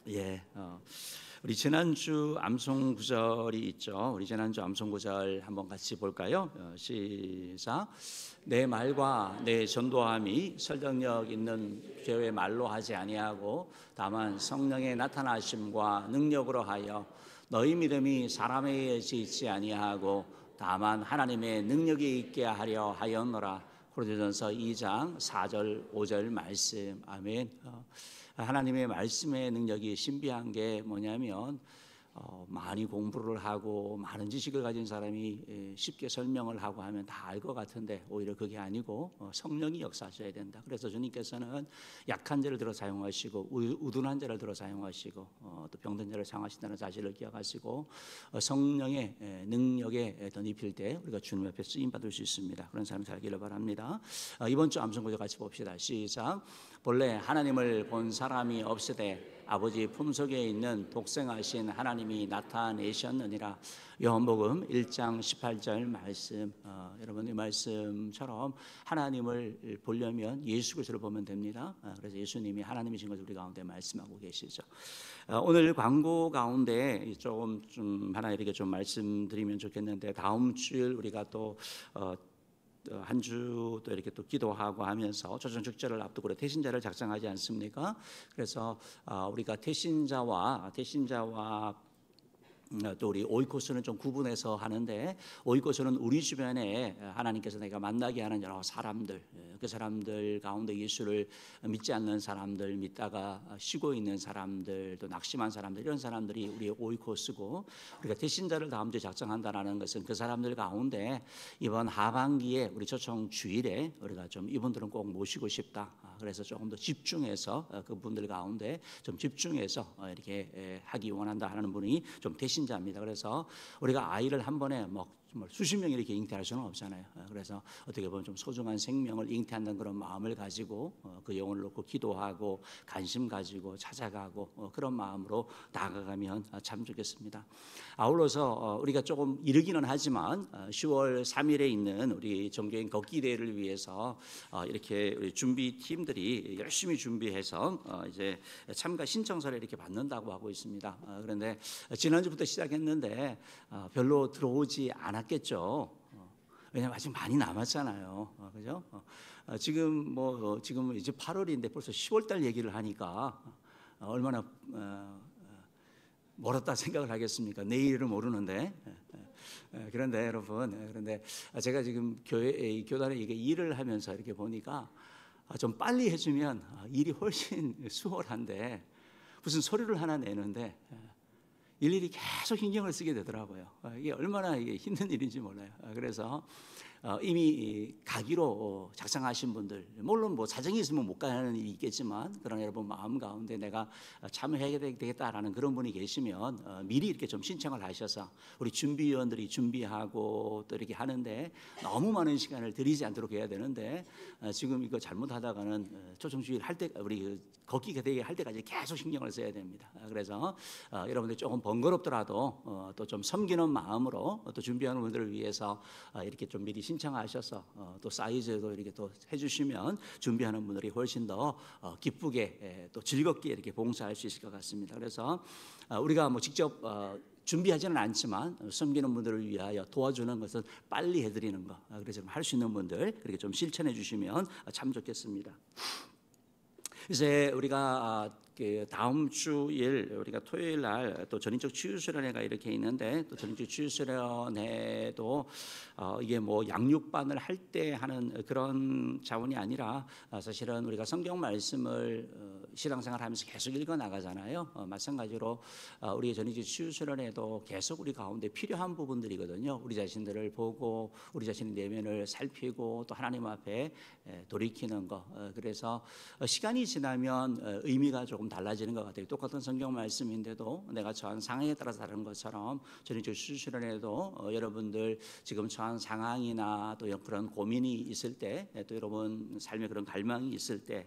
예, 우리 지난주 암송 구절이 있죠. 우리 지난주 암송 구절 한번 같이 볼까요? 시작. 내 말과 내 전도함이 설득력 있는 죄의 말로 하지 아니하고 다만 성령의 나타나심과 능력으로 하여 너희 믿음이 사람에 의해서 있지 아니하고 다만 하나님의 능력이 있게 하려 하였노라. 고린도전서 2장 4절 5절 말씀. 아멘. 하나님의 말씀의 능력이 신비한 게 뭐냐면 많이 공부를 하고 많은 지식을 가진 사람이 쉽게 설명을 하고 하면 다 알 것 같은데 오히려 그게 아니고 성령이 역사하셔야 된다. 그래서 주님께서는 약한 자를 들어 사용하시고 우둔한 자를 들어 사용하시고 또 병든 자를 상하신다는 사실을 기억하시고 성령의 능력에 덧입힐 때 우리가 주님 앞에 쓰임 받을 수 있습니다. 그런 사람 살기를 바랍니다. 이번 주 암송 구절 같이 봅시다. 시작. 본래 하나님을 본 사람이 없으되 아버지 품속에 있는 독생하신 하나님이 나타내셨느니라. 요한복음 1장 18절 말씀. 여러분 이 말씀처럼 하나님을 보려면 예수 그리스도를 보면 됩니다. 그래서 예수님이 하나님이신 것을 우리 가운데 말씀하고 계시죠. 오늘 광고 가운데 좀 하나 이렇게 좀 말씀드리면 좋겠는데 다음 주일 우리가 또 한 주 또 이렇게 또 기도하고 하면서 조정 축제를 앞두고 태신자를 작성하지 않습니까? 그래서 우리가 태신자와 또 우리 오이코스는 좀 구분해서 하는데, 오이코스는 우리 주변에 하나님께서 내가 만나게 하는 여러 사람들, 그 사람들 가운데 예수를 믿지 않는 사람들, 믿다가 쉬고 있는 사람들, 또 낙심한 사람들, 이런 사람들이 우리의 오이코스고, 우리가 태신자를 다음 주에 작성한다는 것은 그 사람들 가운데 이번 하반기에 우리 초청 주일에 우리가 좀 이분들은 꼭 모시고 싶다. 그래서 조금 더 집중해서 그분들 가운데 좀 집중해서 이렇게 하기 원한다 하는 분이 좀 대신자입니다. 그래서 우리가 아이를 한 번에 수십 명 이렇게 잉태할 수는 없잖아요. 그래서 어떻게 보면 좀 소중한 생명을 잉태한다는 그런 마음을 가지고 그 영혼을 놓고 기도하고 관심 가지고 찾아가고 그런 마음으로 나아가면 참 좋겠습니다. 아울러서 우리가 조금 이르기는 하지만 10월 3일에 있는 우리 정교인 걷기 대회를 위해서 이렇게 우리 준비팀들이 열심히 준비해서 이제 참가 신청서를 이렇게 받는다고 하고 있습니다. 그런데 지난주부터 시작했는데 별로 들어오지 않았겠죠. 왜냐하면 아직 많이 남았잖아요. 그죠? 지금 지금 이제 8월인데 벌써 10월달 얘기를 하니까 얼마나 멀었다 생각을 하겠습니까? 내일을 모르는데. 그런데 여러분, 그런데 제가 지금 교단에 이게 일을 하면서 이렇게 보니까 좀 빨리 해주면 일이 훨씬 수월한데, 무슨 서류를 하나 내는데 일일이 계속 신경을 쓰게 되더라고요. 이게 얼마나 힘든 일인지 몰라요. 그래서 이미 가기로 작성하신 분들, 물론 사정이 있으면 못 가는 일이 있겠지만, 그러나 여러분 마음 가운데 내가 참여해야 되겠다라는 그런 분이 계시면 미리 이렇게 좀 신청을 하셔서 우리 준비위원들이 준비하고 또 이렇게 하는데 너무 많은 시간을 들이지 않도록 해야 되는데, 지금 이거 잘못하다가는 초청주일 할 때 우리 걷기가 되게 할 때까지 계속 신경을 써야 됩니다. 그래서 여러분들 조금 번거롭더라도 또 좀 섬기는 마음으로 또 준비하는 분들을 위해서 이렇게 좀 미리 신청하셔서 또 사이즈도 이렇게 또 해주시면 준비하는 분들이 훨씬 더 기쁘게 또 즐겁게 이렇게 봉사할 수 있을 것 같습니다. 그래서 우리가 직접 준비하지는 않지만 섬기는 분들을 위하여 도와주는 것은 빨리 해드리는 거. 그래서 할 수 있는 분들 그렇게 좀 실천해 주시면 참 좋겠습니다. 이제 우리가 다음 주일 우리가 토요일 날 또 전인적 치유수련회가 이렇게 있는데, 또 전인적 치유수련회도 이게 양육반을 할 때 하는 그런 자원이 아니라 사실은 우리가 성경 말씀을 신앙생활하면서 계속 읽어 나가잖아요. 마찬가지로 우리 전인적 치유수련회도 계속 우리 가운데 필요한 부분들이거든요. 우리 자신들을 보고 우리 자신의 내면을 살피고 또 하나님 앞에 돌이키는 거. 그래서 시간이 지나면 의미가 조금 달라지는 것 같아요. 똑같은 성경 말씀인데도 내가 처한 상황에 따라서 다른 것처럼 전인적 치유수련회도 여러분들 지금 처한 상황이나 또 그런 고민이 있을 때, 또 여러분 삶에 그런 갈망이 있을 때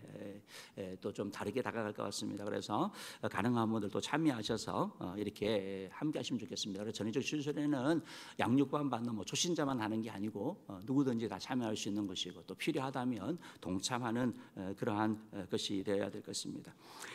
또 좀 다르게 이렇게 다가갈 것 같습니다. 그래서 가능한 분들도 참여하셔서 이렇게 함께 하시면 좋겠습니다. 그래서 전의적 추수련회는 양육반 받는 뭐 초신자만 하는 게 아니고 누구든지 다 참여할 수 있는 것이고 또 필요하다면 동참하는 그러한 것이 되어야 될 것입니다.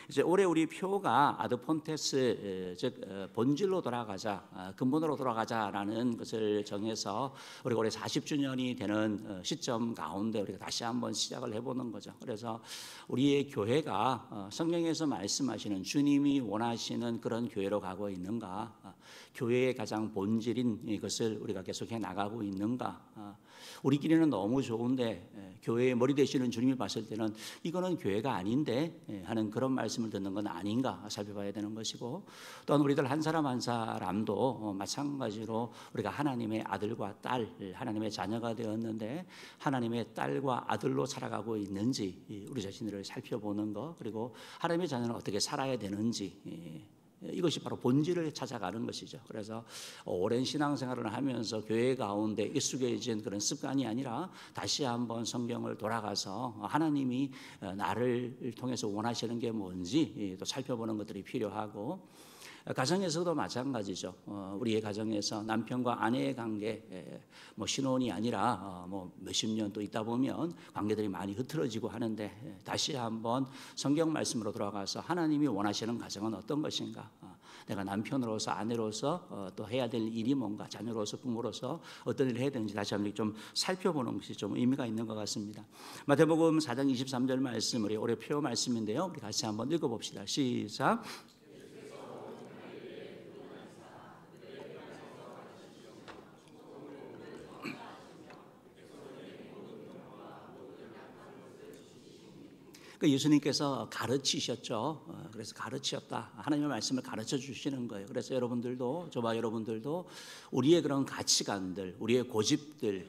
이제 올해 우리 표가 아드폰테스 즉 본질로 돌아가자, 근본으로 돌아가자라는 것을 정해서 우리가 올해 40주년이 되는 시점 가운데 우리가 다시 한번 시작을 해보는 거죠. 그래서 우리의 교회가 성경에서 말씀하시는 주님이 원하시는 그런 교회로 가고 있는가, 교회의 가장 본질인 이것을 우리가 계속해 나가고 있는가. 우리끼리는 너무 좋은데 교회의 머리 되시는 주님이 봤을 때는 이거는 교회가 아닌데 하는 그런 말씀을 듣는 건 아닌가 살펴봐야 되는 것이고, 또한 우리들 한 사람 한 사람도 마찬가지로 우리가 하나님의 아들과 딸, 하나님의 자녀가 되었는데 하나님의 딸과 아들로 살아가고 있는지 우리 자신을 살펴보는 것, 그리고 하나님의 자녀는 어떻게 살아야 되는지, 이것이 바로 본질을 찾아가는 것이죠. 그래서 오랜 신앙생활을 하면서 교회 가운데 익숙해진 그런 습관이 아니라 다시 한번 성경을 돌아가서 하나님이 나를 통해서 원하시는 게 뭔지 또 살펴보는 것들이 필요하고, 가정에서도 마찬가지죠. 우리의 가정에서 남편과 아내의 관계, 뭐 신혼이 아니라 뭐 몇십 년 또 있다 보면 관계들이 많이 흐트러지고 하는데 다시 한번 성경 말씀으로 돌아가서 하나님이 원하시는 가정은 어떤 것인가? 내가 남편으로서 아내로서 또 해야 될 일이 뭔가, 자녀로서 부모로서 어떤 일을 해야 되는지 다시 한번 좀 살펴보는 것이 좀 의미가 있는 것 같습니다. 마태복음 4장 23절 말씀, 우리 올해 표 말씀인데요. 우리 같이 한번 읽어봅시다. 시작. 그 예수님께서 가르치셨죠. 그래서 가르치셨다. 하나님의 말씀을 가르쳐 주시는 거예요. 그래서 여러분들도, 저와 여러분들도 우리의 그런 가치관들, 우리의 고집들,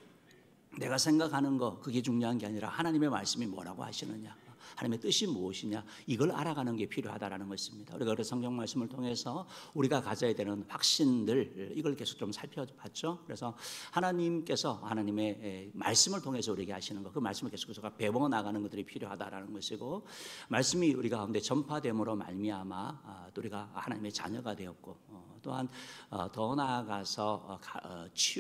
내가 생각하는 거, 그게 중요한 게 아니라 하나님의 말씀이 뭐라고 하시느냐, 하나님의 뜻이 무엇이냐, 이걸 알아가는 게 필요하다라는 것입니다. 우리가 그 성경 말씀을 통해서 우리가 가져야 되는 확신들, 이걸 계속 좀 살펴봤죠. 그래서 하나님께서 하나님의 말씀을 통해서 우리에게 하시는 것, 그 말씀을 계속해서 배워 나가는 것들이 필요하다라는 것이고, 말씀이 우리 가운데 전파됨으로 말미암아 또 우리가 하나님의 자녀가 되었고, 또한 더 나아가서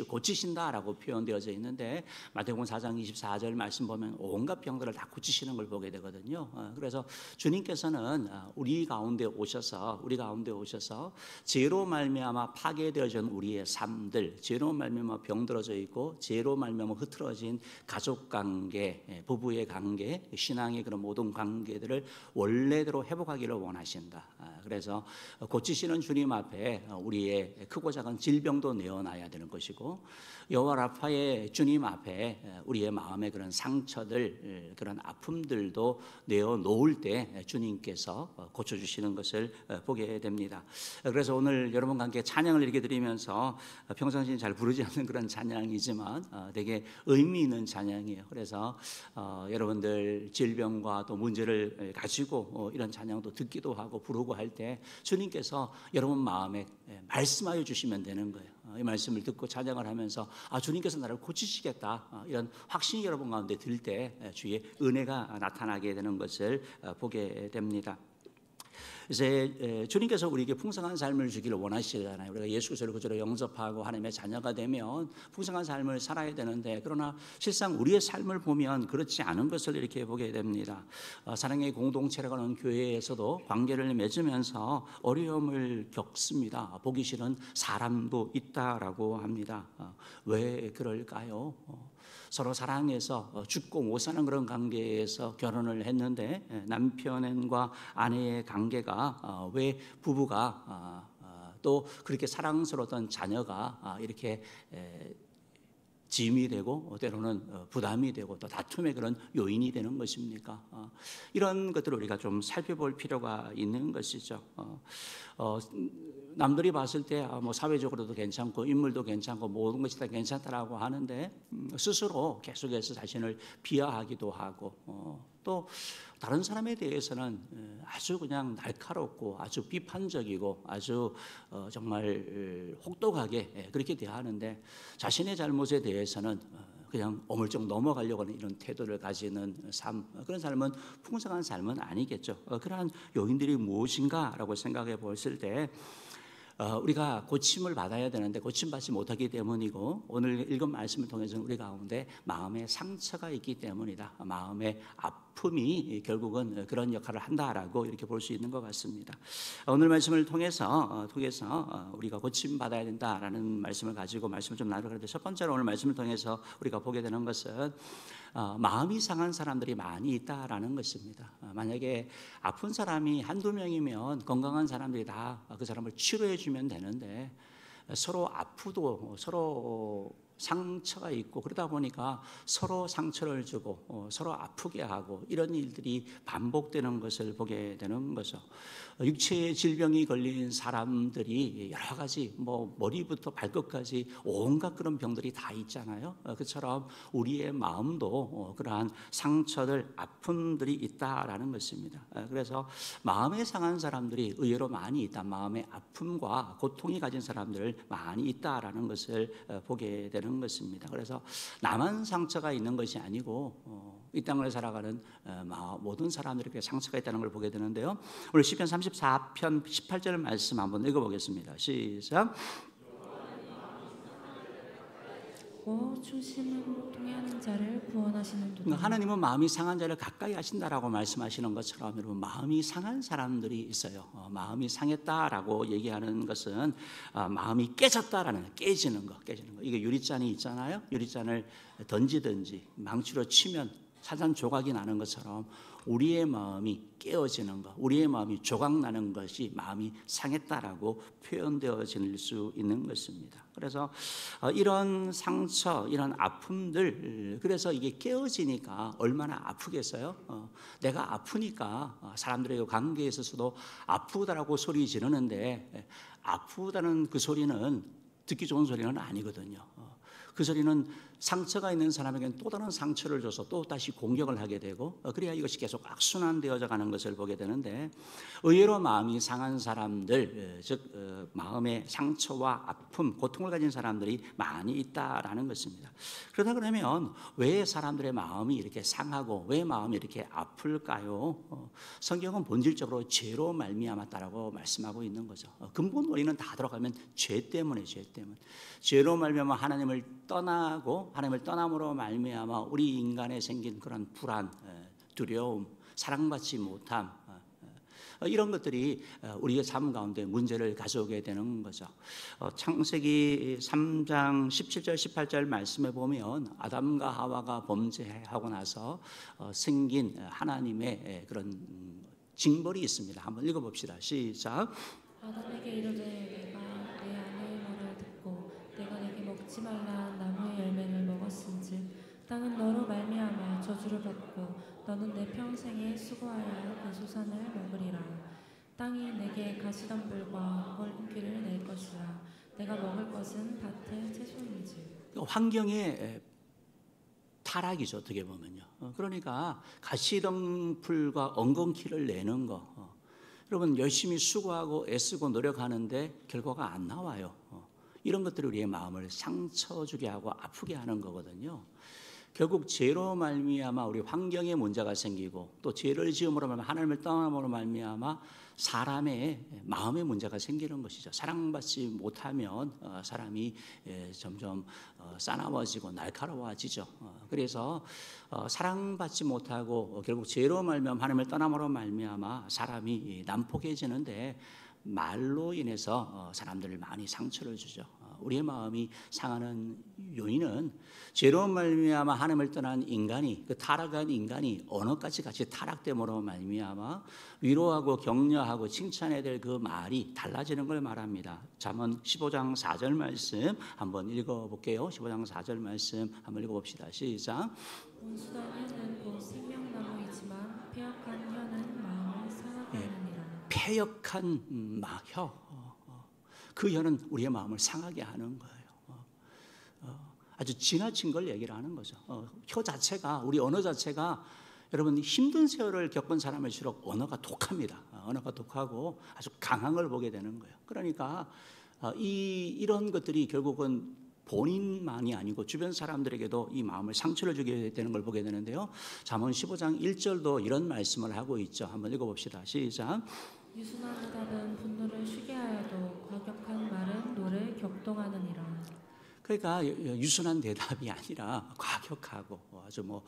고치신다라고 표현되어져 있는데 마태복음 4장 24절 말씀 보면 온갖 병들을 다 고치시는 걸 보게 되거든요. 그래서 주님께서는 우리 가운데 오셔서 죄로 말미암아 파괴되어진 우리의 삶들, 죄로 말미암아 병들어져 있고 죄로 말미암아 흐트러진 가족 관계, 부부의 관계, 신앙의 그런 모든 관계들을 원래대로 회복하기를 원하신다. 그래서 고치시는 주님 앞에 우리의 크고 작은 질병도 내어놔야 되는 것이고, 여호와 라파의 주님 앞에 우리의 마음의 그런 상처들, 그런 아픔들도 내어놓을 때 주님께서 고쳐주시는 것을 보게 됩니다. 그래서 오늘 여러분과 함께 찬양을 이렇게 드리면서 평상시에 잘 부르지 않는 그런 찬양이지만 되게 의미 있는 찬양이에요. 그래서 여러분들 질병과 또 문제를 가지고 이런 찬양도 듣기도 하고 부르고 할 때 주님께서 여러분 마음에 말씀하여 주시면 되는 거예요. 이 말씀을 듣고 찬양을 하면서 주님께서 나를 고치시겠다, 이런 확신이 여러분 가운데 들 때 주의 은혜가 나타나게 되는 것을 보게 됩니다. 이제 주님께서 우리에게 풍성한 삶을 주기를 원하시잖아요. 우리가 예수 그리스도를 구주로 영접하고 하나님의 자녀가 되면 풍성한 삶을 살아야 되는데, 그러나 실상 우리의 삶을 보면 그렇지 않은 것을 이렇게 보게 됩니다. 사랑의 공동체라고 하는 교회에서도 관계를 맺으면서 어려움을 겪습니다. 보기 싫은 사람도 있다라고 합니다. 왜 그럴까요? 서로 사랑해서 죽고 못 사는 그런 관계에서 결혼을 했는데 남편과 아내의 관계가 왜 부부가 또 그렇게 사랑스러웠던 자녀가 이렇게 짐이 되고 때로는 부담이 되고 또 다툼의 그런 요인이 되는 것입니까? 이런 것들을 우리가 좀 살펴볼 필요가 있는 것이죠. 남들이 봤을 때 뭐 사회적으로도 괜찮고 인물도 괜찮고 모든 것이 다 괜찮다라고 하는데 스스로 계속해서 자신을 비하하기도 하고 또 다른 사람에 대해서는 아주 그냥 날카롭고 아주 비판적이고 아주 정말 혹독하게 그렇게 대하는데 자신의 잘못에 대해서는 그냥 어물쩍 넘어가려고 하는 이런 태도를 가지는 삶, 그런 삶은 풍성한 삶은 아니겠죠. 그러한 요인들이 무엇인가라고 생각해 보았을 때 우리가 고침을 받아야 되는데 고침받지 못하기 때문이고, 오늘 읽은 말씀을 통해서 우리 가운데 마음의 상처가 있기 때문이다. 마음의 아픔이 결국은 그런 역할을 한다라고 이렇게 볼 수 있는 것 같습니다. 오늘 말씀을 통해서 우리가 고침받아야 된다라는 말씀을 가지고 말씀을 좀 나누려고 하는데, 첫 번째로 오늘 말씀을 통해서 우리가 보게 되는 것은 마음이 상한 사람들이 많이 있다라는 것입니다. 만약에 아픈 사람이 한두 명이면 건강한 사람들이 다 그 사람을 치료해 주면 되는데, 서로 아프도 서로 상처가 있고 그러다 보니까 서로 상처를 주고 서로 아프게 하고 이런 일들이 반복되는 것을 보게 되는 거죠. 육체의 질병이 걸린 사람들이 여러 가지 머리부터 발끝까지 온갖 그런 병들이 다 있잖아요. 그처럼 우리의 마음도 그러한 상처들, 아픔들이 있다라는 것입니다. 그래서 마음에 상한 사람들이 의외로 많이 있다. 마음의 아픔과 고통이 가진 사람들 많이 있다라는 것을 보게 되는 것입니다. 그래서 나만 상처가 있는 것이 아니고 이 땅을 살아가는 모든 사람들에게 상처가 있다는 걸 보게 되는데요. 오늘 시편 34편 18절 말씀 한번 읽어보겠습니다. 시작. 충신으로 통해하는 자를 구원하시는도다. 하나님은 마음이 상한 자를 가까이 하신다라고 말씀하시는 것처럼, 여러분, 마음이 상한 사람들이 있어요. 마음이 상했다라고 얘기하는 것은 마음이 깨졌다라는, 깨지는 거. 이게 유리잔이 있잖아요. 유리잔을 던지든지 망치로 치면 산산조각이 나는 것처럼 우리의 마음이 깨어지는 것, 우리의 마음이 조각나는 것이 마음이 상했다라고 표현되어질 수 있는 것입니다. 그래서 이런 상처, 이런 아픔들, 그래서 이게 깨어지니까 얼마나 아프겠어요? 내가 아프니까 사람들의 관계에 있어서도 아프다라고 소리 지르는데, 아프다는 그 소리는 듣기 좋은 소리는 아니거든요. 그 소리는 상처가 있는 사람에게는 또 다른 상처를 줘서 또 다시 공격을 하게 되고, 그래야 이것이 계속 악순환되어져 가는 것을 보게 되는데, 의외로 마음이 상한 사람들, 즉 마음의 상처와 아픔, 고통을 가진 사람들이 많이 있다라는 것입니다. 그러다 그러면 왜 사람들의 마음이 이렇게 상하고 왜 마음이 이렇게 아플까요? 성경은 본질적으로 죄로 말미암았다라고 말씀하고 있는 거죠. 근본 원인은 다 들어가면 죄 때문에, 죄로 말미암아 하나님을 떠나고, 하나님을 떠남으로 말미암아 우리 인간에 생긴 그런 불안, 두려움, 사랑받지 못함, 이런 것들이 우리의 삶 가운데 문제를 가져오게 되는 거죠. 창세기 3장 17절 18절 말씀에 보면 아담과 하와가 범죄하고 나서 생긴 하나님의 그런 징벌이 있습니다. 한번 읽어봅시다. 시작. 아담에게 이르되 내가 내 아내의 말을 듣고 내가 내게 먹지 말라 나무의 열매를 먹었은즉 땅은 너로 말미암아 저주를 받고 너는 내 평생에 수고하여 그 소산을 먹으리라. 땅이 내게 가시덤불과 꼴기를 낼 것이라. 내가 먹을 것은 밭의 채소인지. 환경의 타락이죠, 어떻게 보면요. 그러니까 가시덤불과 엉겅퀴를 내는 거, 여러분 열심히 수고하고 애쓰고 노력하는데 결과가 안 나와요. 이런 것들이 우리의 마음을 상처 주게 하고 아프게 하는 거거든요. 결국 죄로 말미암아 우리 환경에 문제가 생기고, 또 죄를 지음으로 말미암아 하나님을 떠남으로 말미암아 사람의 마음에 문제가 생기는 것이죠. 사랑받지 못하면 사람이 점점 싸나워지고 날카로워지죠. 그래서 사랑받지 못하고 결국 죄로 말미암아 하나님을 떠남으로 말미암아 사람이 난폭해지는데, 말로 인해서 사람들을 많이 상처를 주죠. 우리의 마음이 상하는 요인은 죄로 말미암아 하나님을 떠난 인간이, 그 타락한 인간이 언어까지 같이 타락됨으로 말미암아 위로하고 격려하고 칭찬해야 될 그 말이 달라지는 걸 말합니다. 잠언 15장 4절 말씀 한번 읽어볼게요. 15장 4절 말씀 한번 읽어봅시다. 시작. 온순한 혀는 곧 생명나무이지만 패역한 혀는 마음을 상하게 하느니라. 패역한 혀, 그 혀는 우리의 마음을 상하게 하는 거예요. 아주 지나친 걸 얘기를 하는 거죠. 혀 자체가, 우리 언어 자체가, 여러분 힘든 세월을 겪은 사람일수록 언어가 독합니다. 언어가 독하고 아주 강한 걸 보게 되는 거예요. 그러니까 이런 것들이 결국은 본인만이 아니고 주변 사람들에게도 이 마음을 상처를 주게 되는 걸 보게 되는데요. 잠언 15장 1절도 이런 말씀을 하고 있죠. 한번 읽어봅시다. 시작. 유순한 대답은 분노를 쉬게 하여도 과격한 말은 노를 격동하느니라. 그러니까 유순한 대답이 아니라 과격하고 아주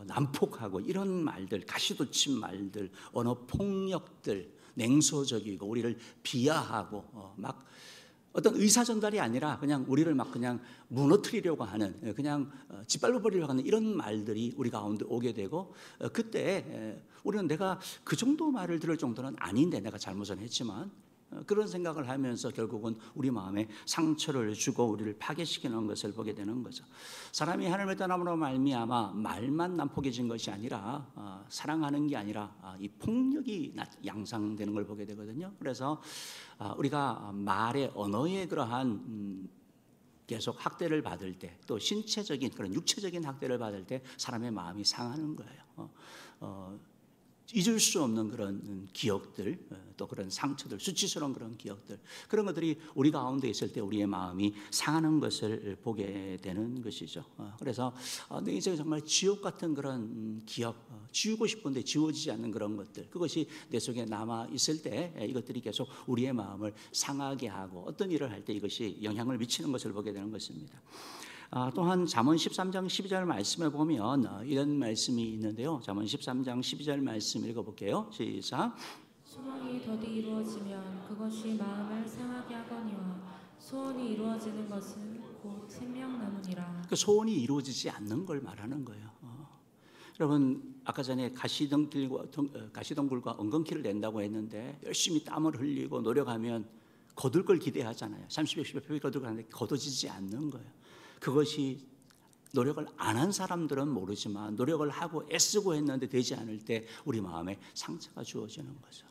난폭하고 이런 말들, 가시돋친 말들, 언어 폭력들, 냉소적이고 우리를 비하하고 막 어떤 의사 전달이 아니라 그냥 우리를 막 그냥 무너뜨리려고 하는, 그냥 짓밟아 버리려고 하는 이런 말들이 우리 가운데 오게 되고, 그때 우리는 내가 그 정도 말을 들을 정도는 아닌데 내가 잘못은 했지만 그런 생각을 하면서 결국은 우리 마음에 상처를 주고 우리를 파괴시키는 것을 보게 되는 거죠. 사람이 하나님을 떠남으로 말미암아 말만 난폭해진 것이 아니라 사랑하는 게 아니라 이 폭력이 양상되는 걸 보게 되거든요. 그래서 우리가 말의 언어의 그러한 계속 학대를 받을 때, 또 신체적인 그런 육체적인 학대를 받을 때 사람의 마음이 상하는 거예요. 잊을 수 없는 그런 기억들, 또 그런 상처들, 수치스러운 그런 기억들, 그런 것들이 우리 가운데 있을 때 우리의 마음이 상하는 것을 보게 되는 것이죠. 그래서 내 인생에 정말 지옥 같은 그런 기억, 지우고 싶은데 지워지지 않는 그런 것들, 그것이 내 속에 남아 있을 때 이것들이 계속 우리의 마음을 상하게 하고 어떤 일을 할 때 이것이 영향을 미치는 것을 보게 되는 것입니다. 또한 잠언 13장 12절 말씀에 보면 이런 말씀이 있는데요. 잠언 13장 12절 말씀 읽어볼게요. 시작. 소망이 더디 이루어지면 그것이 마음을 상하게 하거니와 소원이 이루어지는 것은 곧 생명나무니라. 그 소원이 이루어지지 않는 걸 말하는 거예요. 여러분 아까 전에 가시덤불과 엉겅퀴를 낸다고 했는데 열심히 땀을 흘리고 노력하면 거둘 걸 기대하잖아요. 30여 10여 표기 거둘 걸 하는데 거둬지지 않는 거예요. 그것이 노력을 안 한 사람들은 모르지만 노력을 하고 애쓰고 했는데 되지 않을 때 우리 마음에 상처가 주어지는 거죠.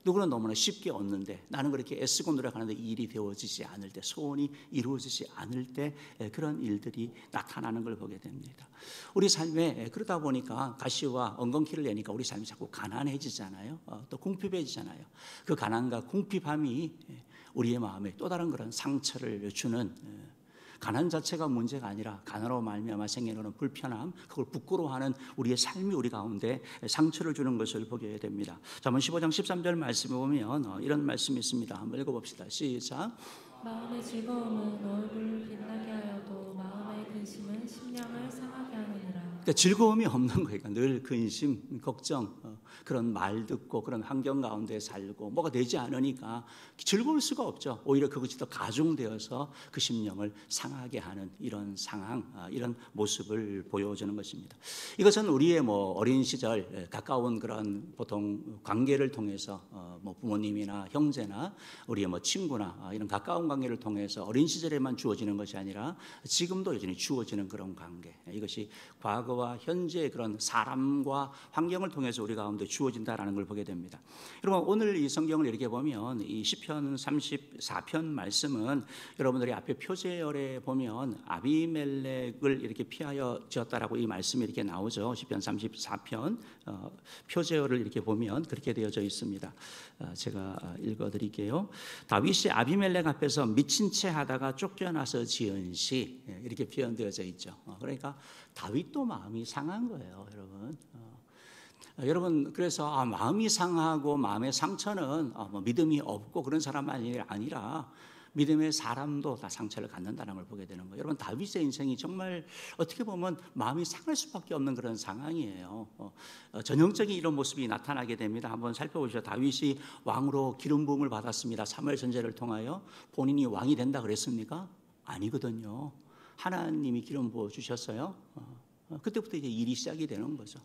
누구는 너무나 쉽게 얻는데 나는 그렇게 애쓰고 노력하는데 일이 되어지지 않을 때, 소원이 이루어지지 않을 때 그런 일들이 나타나는 걸 보게 됩니다. 우리 삶에 그러다 보니까 가시와 엉겅퀴를 내니까 우리 삶이 자꾸 가난해지잖아요. 또 궁핍해지잖아요. 그 가난과 궁핍함이 우리의 마음에 또 다른 그런 상처를 주는, 가난 자체가 문제가 아니라 가난으로 말미암아 생기는 불편함, 그걸 부끄러워하는 우리의 삶이 우리 가운데 상처를 주는 것을 보게 됩니다. 잠언 15장 13절 말씀에 보면 이런 말씀이 있습니다. 한번 읽어봅시다. 시작. 마음의 즐거움은 얼굴을 빛나게 하여도 마음의 근심은 심령을 상하게 하느니라. 그러니까 즐거움이 없는 거예요. 늘 근심, 걱정, 그런 말 듣고 그런 환경 가운데 살고 뭐가 되지 않으니까 즐거울 수가 없죠. 오히려 그것이 더 가중되어서 그 심령을 상하게 하는 이런 상황, 이런 모습을 보여주는 것입니다. 이것은 우리의 어린 시절 가까운 그런 보통 관계를 통해서 부모님이나 형제나 우리의 친구나 이런 가까운 관계를 통해서 어린 시절에만 주어지는 것이 아니라 지금도 여전히 주어지는 그런 관계, 이것이 과거와 현재의 그런 사람과 환경을 통해서 우리 가운데 주어진다라는 걸 보게 됩니다. 여러분 오늘 이 성경을 이렇게 보면 이 시편 34편 말씀은 여러분들이 앞에 표제열에 보면 아비멜렉을 이렇게 피하여 지었다라고 이 말씀이 이렇게 나오죠. 시편 34편 표제열을 이렇게 보면 그렇게 되어져 있습니다. 제가 읽어드릴게요. 다윗이 아비멜렉 앞에서 미친 채 하다가 쫓겨나서 지은 시, 이렇게 표현되어져 있죠. 그러니까 다윗도 마음이 상한 거예요, 여러분. 여러분 그래서 마음이 상하고 마음의 상처는 믿음이 없고 그런 사람만이 아니라 믿음의 사람도 다 상처를 갖는다는 걸 보게 되는 거예요. 여러분 다윗의 인생이 정말 어떻게 보면 마음이 상할 수밖에 없는 그런 상황이에요. 전형적인 이런 모습이 나타나게 됩니다. 한번 살펴보시죠. 다윗이 왕으로 기름 부음을 받았습니다. 사무엘 선지자를 통하여. 본인이 왕이 된다 그랬습니까? 아니거든요. 하나님이 기름 부어 주셨어요. 그때부터 이제 일이 시작이 되는 거죠.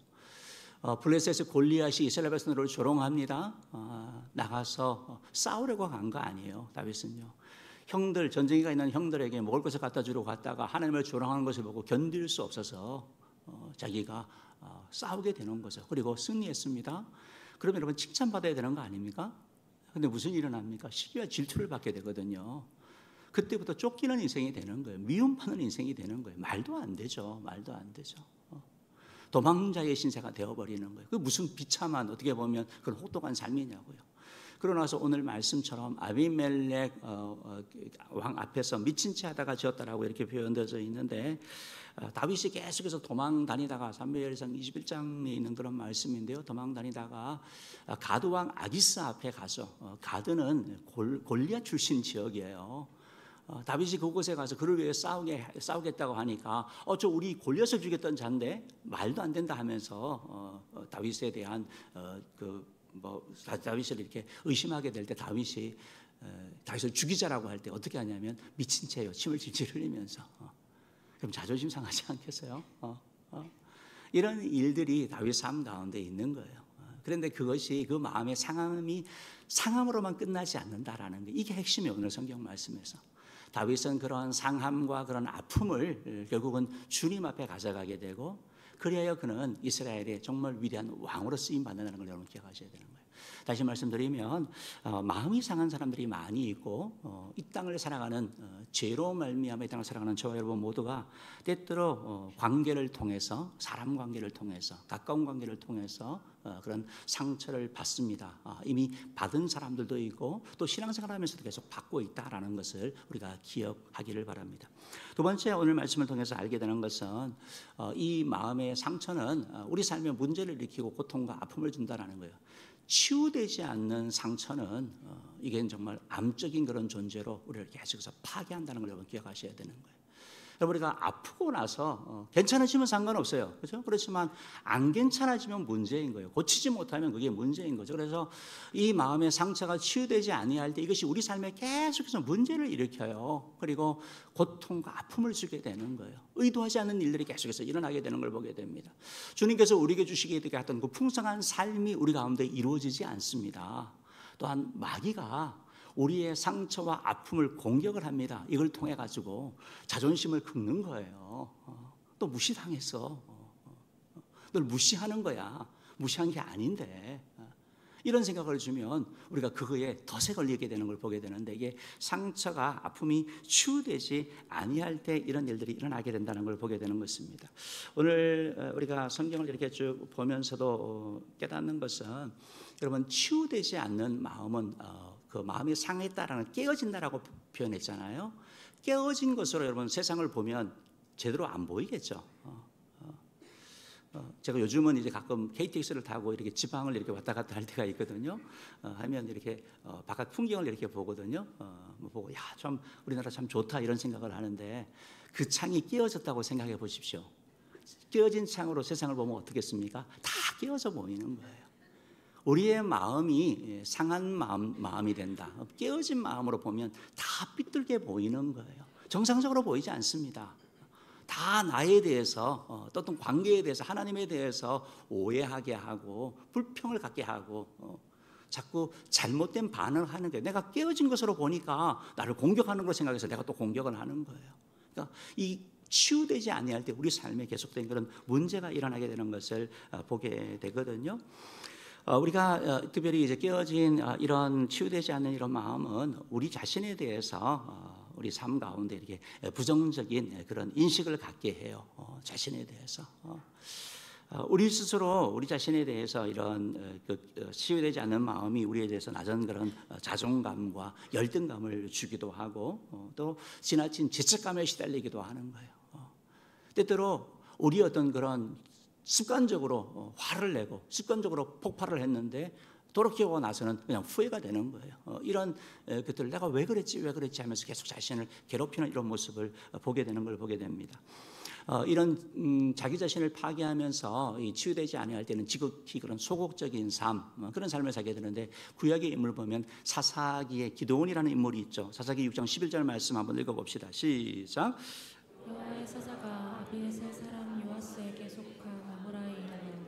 블레셋의 골리앗이 이스라엘 백성들을 조롱합니다. 나가서 싸우려고 간 거 아니에요. 다윗은요. 형들, 전쟁이가 있는 형들에게 먹을 것을 갖다 주러 갔다가 하나님을 조롱하는 것을 보고 견딜 수 없어서 자기가 싸우게 되는 거죠. 그리고 승리했습니다. 그러면 여러분 칭찬받아야 되는 거 아닙니까? 근데 무슨 일이 납니까? 시기와 질투를 받게 되거든요. 그때부터 쫓기는 인생이 되는 거예요. 미움받는 인생이 되는 거예요. 말도 안 되죠. 말도 안 되죠. 도망자의 신세가 되어버리는 거예요. 그 무슨 비참한, 어떻게 보면 그런 혹독한 삶이냐고요. 그러고 나서 오늘 말씀처럼 아비멜렉 왕 앞에서 미친 채 하다가 지었다라고 이렇게 표현되어 있는데, 다윗이 계속해서 도망 다니다가 사무엘상 21장에 있는 그런 말씀인데요. 도망 다니다가 가드 왕 아기스 앞에 가서, 가드는 골리앗 출신 지역이에요. 다윗이 그곳에 가서 그를 위해 싸우겠다고 하니까 저 우리 골리앗을 죽였던 자인데 말도 안 된다 하면서 다윗에 대한 다윗을 이렇게 의심하게 될 때 다윗이 다윗을 죽이자라고 할 때 어떻게 하냐면 미친 채요 침을 질질 흘리면서 그럼 자존심 상하지 않겠어요? 이런 일들이 다윗 삶 가운데 있는 거예요. 그런데 그것이 그 마음의 상함이 상함으로만 끝나지 않는다라는 게 이게 핵심이에요. 오늘 성경 말씀에서 다윗은 그런 상함과 그런 아픔을 결국은 주님 앞에 가져가게 되고, 그리하여 그는 이스라엘의 정말 위대한 왕으로 쓰임 받는다는 걸 여러분 기억하셔야 되는 거예요. 다시 말씀드리면 마음이 상한 사람들이 많이 있고 이 땅을 살아가는 죄로 말미암아 이 땅을 살아가는 저와 여러분 모두가 때때로 관계를 통해서, 사람 관계를 통해서, 가까운 관계를 통해서 그런 상처를 받습니다. 이미 받은 사람들도 있고 또 신앙생활하면서도 계속 받고 있다라는 것을 우리가 기억하기를 바랍니다. 두 번째, 오늘 말씀을 통해서 알게 되는 것은 이 마음의 상처는 우리 삶에 문제를 일으키고 고통과 아픔을 준다라는 거예요. 치유되지 않는 상처는 이게 정말 암적인 그런 존재로 우리를 계속해서 파괴한다는 걸 여러분 기억하셔야 되는 거예요. 여러분, 우리가 아프고 나서 괜찮아지면 상관없어요. 그렇죠? 그렇지만 안 괜찮아지면 문제인 거예요. 고치지 못하면 그게 문제인 거죠. 그래서 이 마음의 상처가 치유되지 아니할 때 이것이 우리 삶에 계속해서 문제를 일으켜요. 그리고 고통과 아픔을 주게 되는 거예요. 의도하지 않는 일들이 계속해서 일어나게 되는 걸 보게 됩니다. 주님께서 우리에게 주시게 되었던 그 풍성한 삶이 우리 가운데 이루어지지 않습니다. 또한 마귀가 우리의 상처와 아픔을 공격을 합니다. 이걸 통해 가지고 자존심을 긁는 거예요. 또 무시당했어. 널 무시하는 거야. 무시한 게 아닌데. 이런 생각을 주면 우리가 그거에 덫에 걸리게 되는 걸 보게 되는데, 이게 상처가, 아픔이 치유되지 아니할 때 이런 일들이 일어나게 된다는 걸 보게 되는 것입니다. 오늘 우리가 성경을 이렇게 쭉 보면서도 깨닫는 것은, 여러분, 치유되지 않는 마음은 그 마음이 상했다라는, 깨어진다라고 표현했잖아요. 깨어진 것으로 여러분 세상을 보면 제대로 안 보이겠죠. 제가 요즘은 이제 가끔 KTX를 타고 이렇게 지방을 이렇게 왔다 갔다 할 때가 있거든요. 하면 이렇게 바깥 풍경을 이렇게 보거든요. 보고 참 우리나라 참 좋다 이런 생각을 하는데, 그 창이 깨어졌다고 생각해 보십시오. 깨어진 창으로 세상을 보면 어떻겠습니까? 다 깨어져 보이는 거예요. 우리의 마음이 상한 마음이 된다. 깨어진 마음으로 보면 다 삐뚤게 보이는 거예요. 정상적으로 보이지 않습니다. 다 나에 대해서, 어떤 관계에 대해서, 하나님에 대해서 오해하게 하고 불평을 갖게 하고 자꾸 잘못된 반응을 하는 거예요. 내가 깨어진 것으로 보니까 나를 공격하는 걸로 생각해서 내가 또 공격을 하는 거예요. 그러니까 이 치유되지 아니할 때 우리 삶에 계속된 그런 문제가 일어나게 되는 것을 보게 되거든요. 우리가 특별히 이제 깨어진 이런 치유되지 않는 이런 마음은 우리 자신에 대해서 우리 삶 가운데 이렇게 부정적인 그런 인식을 갖게 해요. 자신에 대해서. 우리 스스로 우리 자신에 대해서 이런 치유되지 않는 마음이 우리에 대해서 낮은 그런 자존감과 열등감을 주기도 하고 또 지나친 죄책감에 시달리기도 하는 거예요. 때때로 우리 어떤 그런 습관적으로 화를 내고 습관적으로 폭발을 했는데 돌이키고 나서는 그냥 후회가 되는 거예요. 이런 것들, 내가 왜 그랬지 하면서 계속 자신을 괴롭히는 이런 모습을 보게 되는 걸 보게 됩니다. 이런 자기 자신을 파괴하면서 치유되지 아니할 때는 지극히 그런 소극적인 삶, 그런 삶을 살게 되는데, 구약의 인물을 보면 사사기의 기드온이라는 인물이 있죠. 사사기 6장 11절 말씀 한번 읽어봅시다. 시작. 여호와의 사자가 아비에셀 사람 요아스에게 속한 아므라에 이르러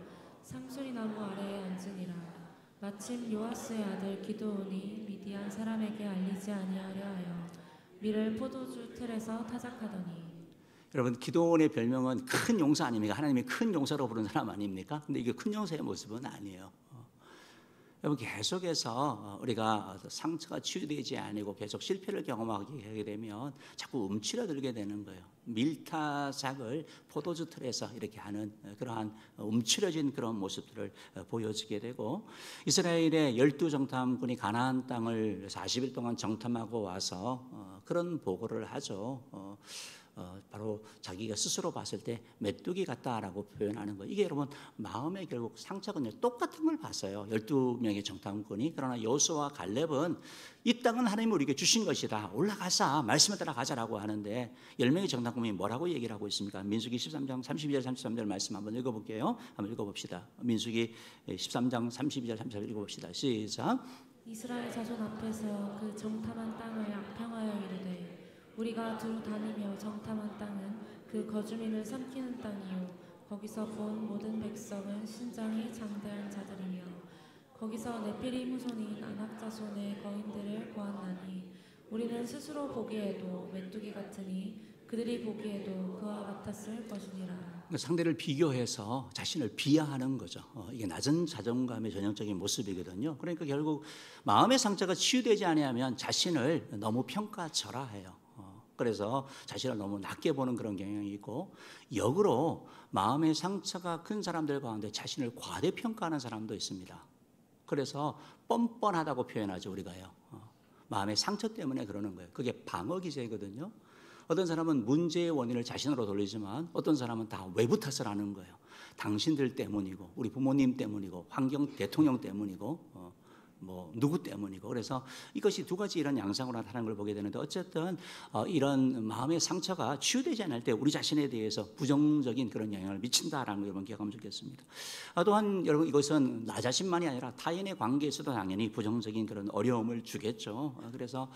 상수리 나무 아래에 앉으니라. 마침 요아스의 아들 기드온이 미디안 사람에게 알리지 아니하려 하여 밀을 포도주 틀에서 타작하더니. 여러분, 기드온의 별명은 큰 용사 아닙니까? 하나님이 큰 용사로 부른 사람 아닙니까? 근데 이게 큰 용사의 모습은 아니에요. 여러분 계속해서 우리가 상처가 치유되지 아니고 계속 실패를 경험하게 하게 되면 자꾸 움츠러들게 되는 거예요. 밀타작을 포도주 틀에서 이렇게 하는 그러한 움츠러진 그런 모습들을 보여주게 되고, 이스라엘의 12정탐군이 가나안 땅을 40일 동안 정탐하고 와서 그런 보고를 하죠. 바로 자기가 스스로 봤을 때 메뚜기 같다라고 표현하는 거예요. 이게 여러분 마음의 결국 상처군요. 똑같은 걸 봤어요. 12명의 정탐군이. 그러나 여호수아와 갈렙은 이 땅은 하나님이 우리에게 주신 것이다, 올라가자, 말씀에 따라 가자라고 하는데 10명의 정탐군이 뭐라고 얘기를 하고 있습니까? 민수기 13장 32절 33절 말씀 한번 읽어볼게요. 한번 읽어봅시다. 민수기 13장 32절 33절 읽어봅시다. 시작. 이스라엘 자손 앞에서 그 정탐한 땅을 악평하여 이르되 우리가 두루 다니며 정탐한 땅은 그 거주민을 삼키는 땅이요 거기서 본 모든 백성은 신장이 장대한 자들이며 거기서 네피림 후손인 아낙 자손의 거인들을 보았나니 우리는 스스로 보기에도 메뚜기 같으니 그들이 보기에도 그와 같았을 것이니라. 상대를 비교해서 자신을 비하하는 거죠. 이게 낮은 자존감의 전형적인 모습이거든요. 그러니까 결국 마음의 상처가 치유되지 않으면 자신을 너무 평가절하해요. 그래서 자신을 너무 낮게 보는 그런 경향이 있고, 역으로 마음의 상처가 큰 사람들 가운데 자신을 과대평가하는 사람도 있습니다. 그래서 뻔뻔하다고 표현하죠, 우리가요. 마음의 상처 때문에 그러는 거예요. 그게 방어 기제거든요. 어떤 사람은 문제의 원인을 자신으로 돌리지만 어떤 사람은 다 외부 탓을 하는 거예요. 당신들 때문이고 우리 부모님 때문이고 환경 대통령 때문이고 뭐 누구 때문이고. 그래서 이것이 두 가지 이런 양상으로 나타나는 걸 보게 되는데, 어쨌든 이런 마음의 상처가 치유되지 않을 때 우리 자신에 대해서 부정적인 그런 영향을 미친다라는 걸 여러분 기억하면 좋겠습니다. 또한 여러분 이것은 나 자신만이 아니라 타인의 관계에서도 당연히 부정적인 그런 어려움을 주겠죠. 그래서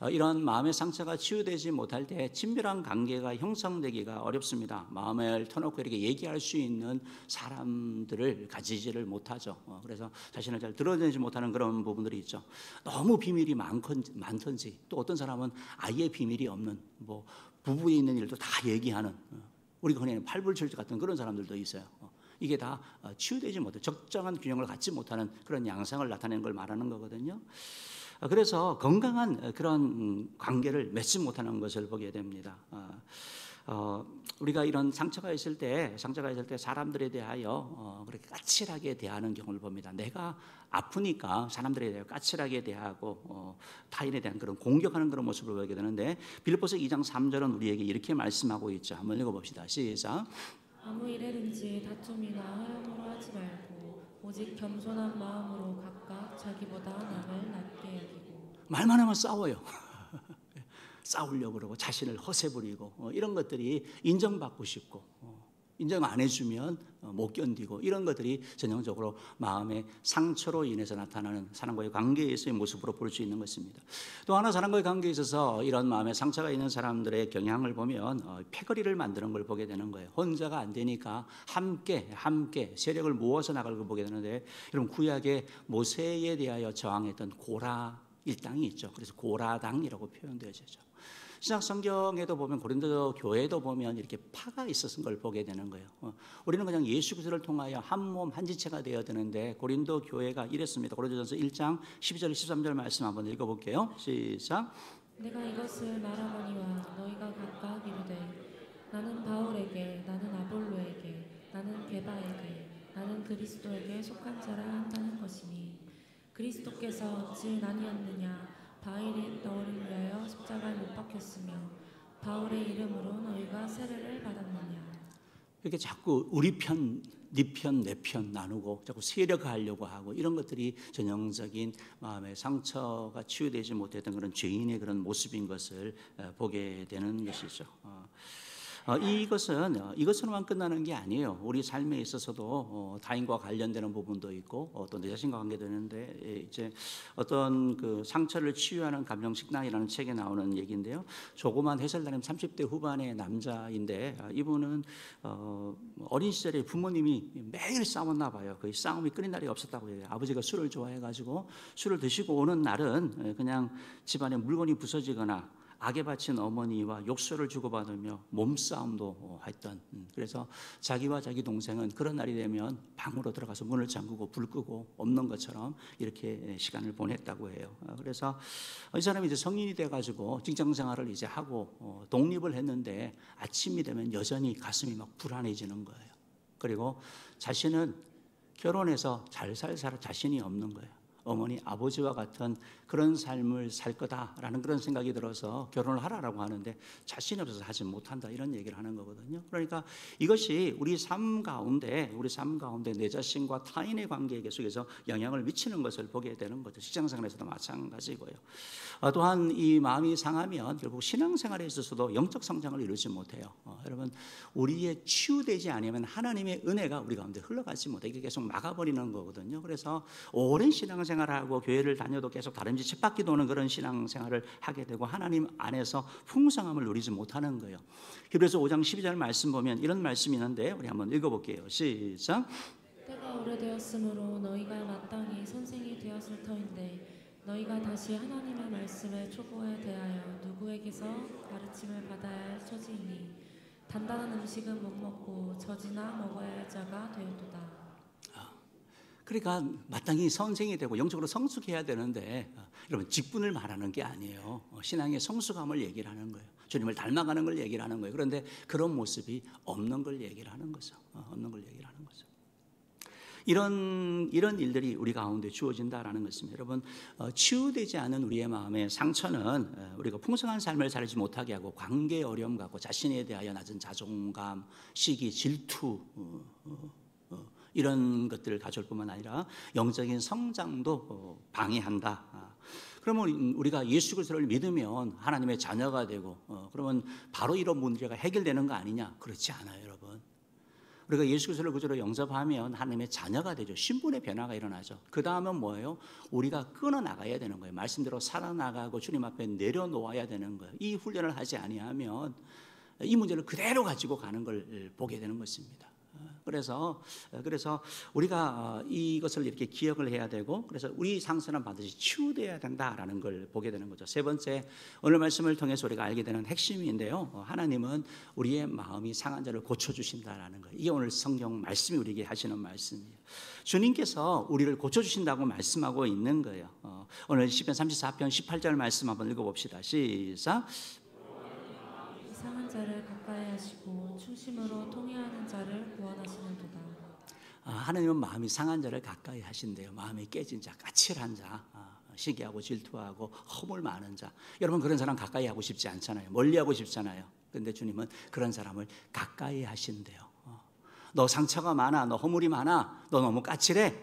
이런 마음의 상처가 치유되지 못할 때 친밀한 관계가 형성되기가 어렵습니다. 마음을 터놓고 이렇게 얘기할 수 있는 사람들을 가지지를 못하죠. 그래서 자신을 잘 드러내지 못하는 그런 부분들이 있죠. 너무 비밀이 많던지, 또 어떤 사람은 아예 비밀이 없는, 뭐 부부에 있는 일도 다 얘기하는, 우리가 흔히 팔불출주 같은 그런 사람들도 있어요. 이게 다 치유되지 못해 적정한 균형을 갖지 못하는 그런 양상을 나타내는 걸 말하는 거거든요. 그래서 건강한 그런 관계를 맺지 못하는 것을 보게 됩니다. 우리가 이런 상처가 있을 때 사람들에 대하여 그렇게 까칠하게 대하는 경우를 봅니다. 내가 아프니까 사람들에 대해 까칠하게 대하고 타인에 대한 그런 공격하는 그런 모습을 보게 되는데, 빌립보서 2장 3절은 우리에게 이렇게 말씀하고 있죠. 한번 읽어봅시다. 시작. 아무 일에든지 다툼이나 하염으로 하지 말고 오직 겸손한 마음으로 각각 자기보다 남을 낮게 여기고. 말만 하면 싸워요. 싸우려고 그러고 자신을 허세 부리고 이런 것들이 인정받고 싶고 인정 안 해주면 못 견디고, 이런 것들이 전형적으로 마음의 상처로 인해서 나타나는 사람과의 관계에서의 모습으로 볼 수 있는 것입니다. 또 하나, 사람과의 관계에 있어서 이런 마음의 상처가 있는 사람들의 경향을 보면 패거리를 만드는 걸 보게 되는 거예요. 혼자가 안 되니까 함께 세력을 모아서 나갈 걸 보게 되는데, 여러분 구약의 모세에 대하여 저항했던 고라 일당이 있죠. 그래서 고라당이라고 표현되어지죠. 신약 성경에도 보면, 고린도 교회도 보면 이렇게 파가 있었던 걸 보게 되는 거예요. 우리는 그냥 예수 그리스도를 통하여 한 몸 한 지체가 되어야 되는데, 고린도 교회가 이랬습니다. 고린도전서 1장 12절 13절 말씀 한번 읽어볼게요. 시작. 내가 이것을 말하거니와 너희가 각각 이르되 나는 바울에게, 나는 아볼로에게, 나는 게바에게, 나는 그리스도에게 속한 자라 한다는 것이니 그리스도께서 어찌 나뉘었느냐. 바울이 너를 위하여 십자가에 못 박혔으며 바울의 이름으로 너희가 세례를 받았느냐. 이렇게 자꾸 우리 편, 네 편, 내 편 나누고 자꾸 세력화하려고 하고, 이런 것들이 전형적인 마음의 상처가 치유되지 못했던 그런 죄인의 그런 모습인 것을 보게 되는 것이죠. 이것으로만 끝나는 게 아니에요. 우리 삶에 있어서도 타인과 관련되는 부분도 있고 또 내 자신과 관계되는데, 이제 어떤 그 상처를 치유하는 감정식당이라는 책에 나오는 얘기인데요. 조그만 해설단임 30대 후반의 남자인데, 이분은 어린 시절에 부모님이 매일 싸웠나 봐요. 거의 싸움이 끊인 날이 없었다고 해요. 아버지가 술을 좋아해가지고 술을 드시고 오는 날은 그냥 집안에 물건이 부서지거나 악에 바친 어머니와 욕설을 주고받으며 몸싸움도 했던, 그래서 자기와 자기 동생은 그런 날이 되면 방으로 들어가서 문을 잠그고 불 끄고 없는 것처럼 이렇게 시간을 보냈다고 해요. 그래서 이 사람이 이제 성인이 돼가지고 직장 생활을 이제 하고 독립을 했는데 아침이 되면 여전히 가슴이 막 불안해지는 거예요. 그리고 자신은 결혼해서 잘 살 자신이 없는 거예요. 어머니, 아버지와 같은 그런 삶을 살 거다라는 그런 생각이 들어서 결혼을 하라고 하는데 자신이 없어서 하지 못한다, 이런 얘기를 하는 거거든요. 그러니까 이것이 우리 삶 가운데 내 자신과 타인의 관계 속에서 영향을 미치는 것을 보게 되는 거죠. 직장생활에서도 마찬가지고요. 또한 이 마음이 상하면 결국 신앙생활에 있어서도 영적 성장을 이루지 못해요. 여러분, 우리의 치유되지 않으면 하나님의 은혜가 우리 가운데 흘러가지 못해. 이게 계속 막아버리는 거거든요. 그래서 오랜 신앙생활하고 교회를 다녀도 계속 다른지 쳇바퀴 도는 그런 신앙생활을 하게 되고 하나님 안에서 풍성함을 누리지 못하는 거예요. 히브리서 5장 12절 말씀 보면 이런 말씀이 있는데 우리 한번 읽어볼게요. 시작. 때가 오래되었으므로 너희가 마땅히 선생이 되었을 터인데 너희가 다시 하나님의 말씀의 초보에 대하여 누구에게서 가르침을 받아야 할 처지이니 단단한 음식은 못 먹고 젖이나 먹어야 할 자가 되었도다. 그러니까 마땅히 선생이 되고 영적으로 성숙해야 되는데 여러분, 직분을 말하는 게 아니에요. 신앙의 성숙함을 얘기를 하는 거예요. 주님을 닮아가는 걸 얘기를 하는 거예요. 그런데 그런 모습이 없는 걸 얘기를 하는 거죠. 없는 걸 얘기를 하는 거죠. 이런 일들이 우리 가운데 주어진다라는 것입니다. 여러분, 치유되지 않은 우리의 마음의 상처는 우리가 풍성한 삶을 살지 못하게 하고 관계 어려움 갖고 자신에 대하여 낮은 자존감, 시기, 질투, 이런 것들을 가져올 뿐만 아니라 영적인 성장도 방해한다. 그러면 우리가 예수 그리스도를 믿으면 하나님의 자녀가 되고 그러면 바로 이런 문제가 해결되는 거 아니냐? 그렇지 않아요, 여러분. 우리가 예수 그리스도를 구주로 영접하면 하나님의 자녀가 되죠. 신분의 변화가 일어나죠. 그 다음은 뭐예요? 우리가 끊어나가야 되는 거예요. 말씀대로 살아나가고 주님 앞에 내려놓아야 되는 거예요. 이 훈련을 하지 아니하면 이 문제를 그대로 가지고 가는 걸 보게 되는 것입니다. 그래서 우리가 이것을 이렇게 기억을 해야 되고, 그래서 우리 상처는 반드시 치유돼야 된다라는 걸 보게 되는 거죠. 세 번째, 오늘 말씀을 통해서 우리가 알게 되는 핵심인데요, 하나님은 우리의 마음이 상한 자를 고쳐주신다라는 거예요. 이게 오늘 성경 말씀이 우리에게 하시는 말씀이에요. 주님께서 우리를 고쳐주신다고 말씀하고 있는 거예요. 오늘 시편 34편 18절 말씀 한번 읽어봅시다. 시작. 상한 자를 가까이 하시고 충심으로 통회하는 자를 구원하시는도다. 하나님은 마음이 상한 자를 가까이 하신대요. 마음이 깨진 자, 까칠한 자, 시기하고 질투하고 허물 많은 자. 여러분, 그런 사람 가까이 하고 싶지 않잖아요. 멀리 하고 싶잖아요. 그런데 주님은 그런 사람을 가까이 하신대요. 너 상처가 많아, 너 허물이 많아, 너 너무 까칠해,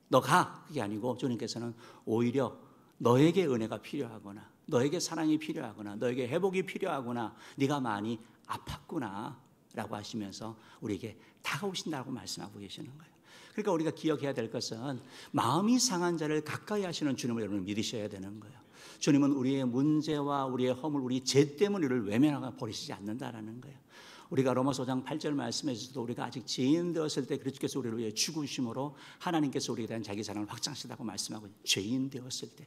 너 가. 그게 아니고 주님께서는 오히려 너에게 은혜가 필요하거나 너에게 사랑이 필요하거나 너에게 회복이 필요하거나 네가 많이 아팠구나 라고 하시면서 우리에게 다가오신다고 말씀하고 계시는 거예요. 그러니까 우리가 기억해야 될 것은 마음이 상한 자를 가까이 하시는 주님을 여러분 믿으셔야 되는 거예요. 주님은 우리의 문제와 우리의 허물, 우리 죄 때문에 우리를 외면하고 버리시지 않는다라는 거예요. 우리가 로마서 5장 8절 말씀에서도 우리가 아직 죄인 되었을 때 그리스도께서 우리를 위해 죽으심으로 하나님께서 우리에 대한 자기 사랑을 확장하시다고 말씀하고 있어요. 죄인 되었을 때.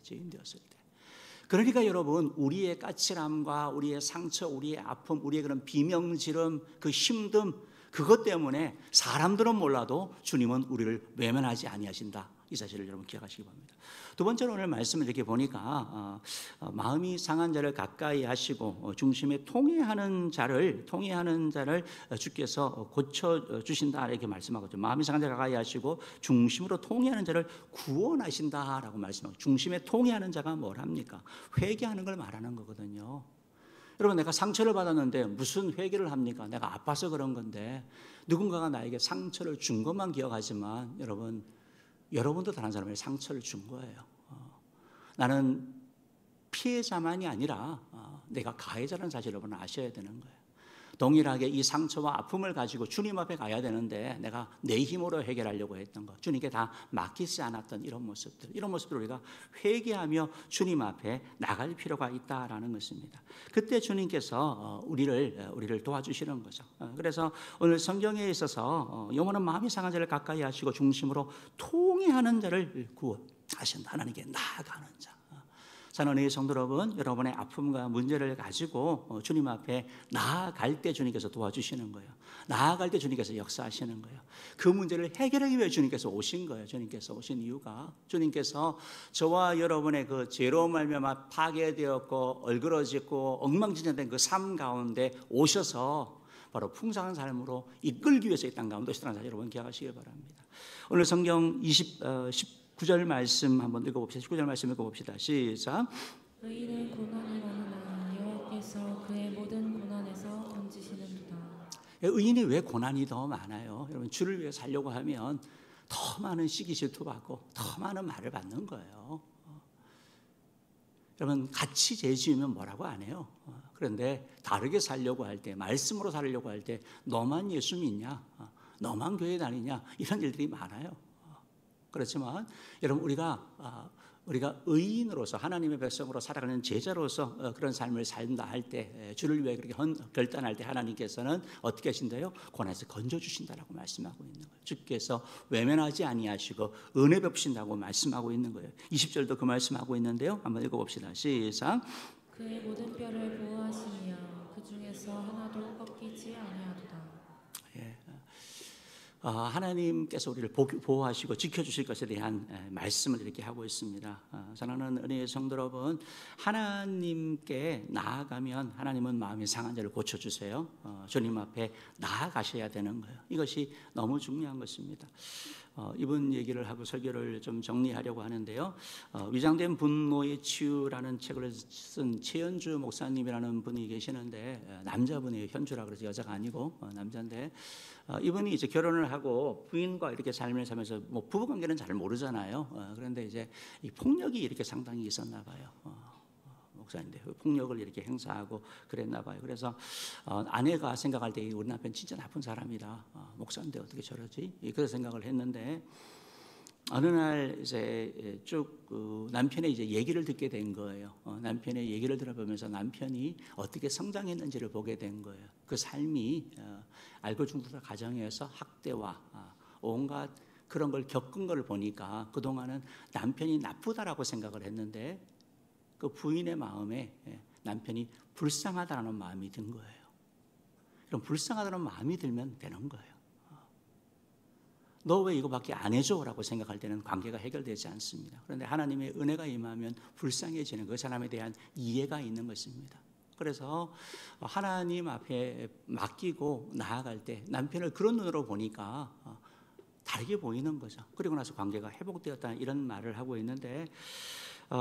그러니까 여러분, 우리의 까칠함과 우리의 상처, 우리의 아픔, 우리의 그런 비명지름, 그 힘듦, 그것 때문에 사람들은 몰라도 주님은 우리를 외면하지 아니하신다. 이 사실을 여러분 기억하시기 바랍니다. 두 번째로 오늘 말씀을 이렇게 보니까 마음이 상한 자를 가까이 하시고 중심에 통회하는 자를 주께서 고쳐 주신다 이렇게 말씀하거든요. 마음이 상한 자를 가까이 하시고 중심으로 통회하는 자를 구원하신다라고 말씀하고, 중심에 통회하는 자가 뭐랍니까? 회개하는 걸 말하는 거거든요. 여러분, 내가 상처를 받았는데 무슨 회개를 합니까? 내가 아파서 그런 건데 누군가가 나에게 상처를 준 것만 기억하지만 여러분도 다른 사람에게 상처를 준 거예요. 나는 피해자만이 아니라 내가 가해자라는 사실을 여러분 아셔야 되는 거예요. 동일하게 이 상처와 아픔을 가지고 주님 앞에 가야 되는데 내가 내 힘으로 해결하려고 했던 것, 주님께 다 맡기지 않았던 이런 모습들 우리가 회개하며 주님 앞에 나갈 필요가 있다라는 것입니다. 그때 주님께서 우리를 도와주시는 거죠. 그래서 오늘 성경에 있어서 영원한 마음이 상한 자를 가까이 하시고 중심으로 통회하는 자를 구원하신다. 하나님께 나아가는 자. 사랑하는 성도 여러분, 여러분의 아픔과 문제를 가지고 주님 앞에 나아갈 때 주님께서 도와주시는 거예요. 나아갈 때 주님께서 역사하시는 거예요. 그 문제를 해결하기 위해 주님께서 오신 거예요. 주님께서 오신 이유가, 주님께서 저와 여러분의 그 죄로 말미암아 파괴되었고 얼그러졌고 엉망진창된 그 삶 가운데 오셔서 바로 풍성한 삶으로 이끌기 위해서 이 땅 가운데 오시다는 사실 여러분 기억하시길 바랍니다. 오늘 성경 19절 말씀 한번 읽어봅시다. 19절 말씀 읽어봅시다. 시작. 의인의 고난이 많으나 여호와께서 그의 모든 고난에서 건지시는도다. 의인이 왜 고난이 더 많아요? 여러분, 주를 위해 살려고 하면 더 많은 시기 질투 받고 더 많은 말을 받는 거예요. 여러분, 같이 죄 지으면 뭐라고 안 해요. 그런데 다르게 살려고 할 때, 말씀으로 살려고 할 때 너만 예수 믿냐, 너만 교회 다니냐, 이런 일들이 많아요. 그렇지만 여러분, 우리가 의인으로서 하나님의 백성으로 살아가는 제자로서 그런 삶을 산다 할 때, 주를 위해 그렇게 결단할 때 하나님께서는 어떻게 하신다요? 고난에서 건져주신다라고 말씀하고 있는 거예요. 주께서 외면하지 아니하시고 은혜 베푸신다고 말씀하고 있는 거예요. 20절도 그 말씀하고 있는데요. 한번 읽어봅시다. 시작. 그의 모든 뼈를 보호하시며 그 중에서 하나도 꺾이지 아니하도다. 예. 하나님께서 우리를 보호하시고 지켜주실 것에 대한 말씀을 이렇게 하고 있습니다. 사랑하는 은혜의 성도 여러분, 하나님께 나아가면 하나님은 마음이 상한 자를 고쳐주세요. 주님 앞에 나아가셔야 되는 거예요. 이것이 너무 중요한 것입니다. 이번 얘기를 하고 설교를 좀 정리하려고 하는데요. 위장된 분노의 치유라는 책을 쓴 최현주 목사님이라는 분이 계시는데, 남자분이에요. 현주라 그래서 여자가 아니고 남자인데, 이분이 이제 결혼을 하고 부인과 이렇게 삶을 살면서 뭐 부부 관계는 잘 모르잖아요. 그런데 이제 이 폭력이 이렇게 상당히 있었나 봐요. 목사인데 폭력을 이렇게 행사하고 그랬나 봐요. 그래서 아내가 생각할 때 우리 남편 진짜 나쁜 사람이다. 목사인데 어떻게 저러지? 그런 생각을 했는데, 어느 날 이제 쭉 남편의 이제 얘기를 듣게 된 거예요. 남편의 얘기를 들어보면서 남편이 어떻게 성장했는지를 보게 된 거예요. 그 삶이 알고 중도사 가정에서 학대와 온갖 그런 걸 겪은 걸 보니까 그동안은 남편이 나쁘다라고 생각을 했는데, 그 부인의 마음에 남편이 불쌍하다는 마음이 든 거예요. 그럼 불쌍하다는 마음이 들면 되는 거예요. 너 왜 이거밖에 안 해줘? 라고 생각할 때는 관계가 해결되지 않습니다. 그런데 하나님의 은혜가 임하면 불쌍해지는 그 사람에 대한 이해가 있는 것입니다. 그래서 하나님 앞에 맡기고 나아갈 때 남편을 그런 눈으로 보니까 다르게 보이는 거죠. 그리고 나서 관계가 회복되었다, 이런 말을 하고 있는데,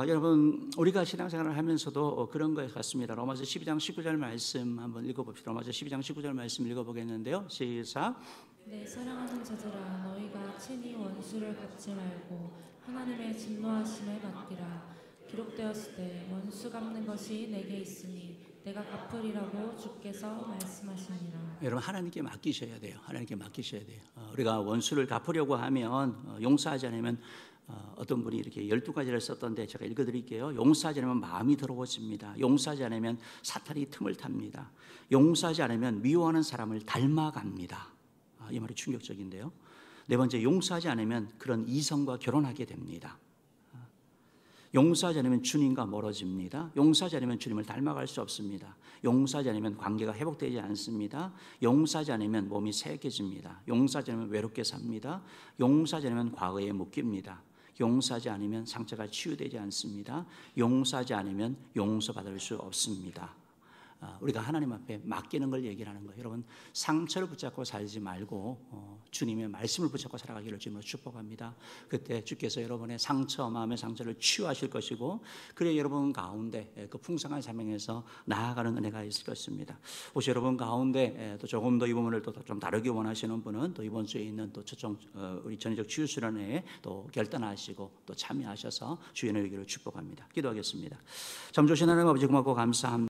여러분, 우리가 신앙생활을 하면서도 그런 것 같습니다. 로마서 12장 19절 말씀 한번 읽어봅시다. 로마서 12장 19절 말씀 읽어보겠는데요. 시작. 내 사랑하는 자들아, 너희가 친히 원수를 갚지 말고 하나님의 진노하심에 맡기라. 기록되었을 때 원수 갚는 것이 내게 있으니 내가 갚으리라고 주께서 말씀하시니라. 여러분, 하나님께 맡기셔야 돼요. 하나님께 맡기셔야 돼요. 우리가 원수를 갚으려고 하면 용서하지 않으면, 어떤 분이 이렇게 12가지를 썼던데 제가 읽어드릴게요. 용서하지 않으면 마음이 더러워집니다. 용서하지 않으면 사탄이 틈을 탑니다. 용서하지 않으면 미워하는 사람을 닮아갑니다. 이 말이 충격적인데요. 네 번째, 용서하지 않으면 그런 이성과 결혼하게 됩니다. 용서하지 않으면 주님과 멀어집니다. 용서하지 않으면 주님을 닮아갈 수 없습니다. 용서하지 않으면 관계가 회복되지 않습니다. 용서하지 않으면 몸이 쇠약해집니다. 용서하지 않으면 외롭게 삽니다. 용서하지 않으면 과거에 묶입니다. 용서하지 않으면 상처가 치유되지 않습니다. 용서하지 않으면 용서받을 수 없습니다. 우리가 하나님 앞에 맡기는 걸 얘기를 하는 거예요. 여러분, 상처를 붙잡고 살지 말고 주님의 말씀을 붙잡고 살아가기를 주님으로 축복합니다. 그때 주께서 여러분의 상처, 마음의 상처를 치유하실 것이고, 그래 여러분 가운데 그 풍성한 사명에서 나아가는 은혜가 있을 것입니다. 혹시 여러분 가운데 또 조금 더 이 부분을 또 좀 다루기 원하시는 분은 또 이번 주에 있는 또 초청 우리 전의적 치유 수련회에 또 결단하시고 또 참여하셔서 주의 은혜를 축복합니다. 기도하겠습니다. 참 좋으신 하나님 아버지, 고맙고 감사합니다.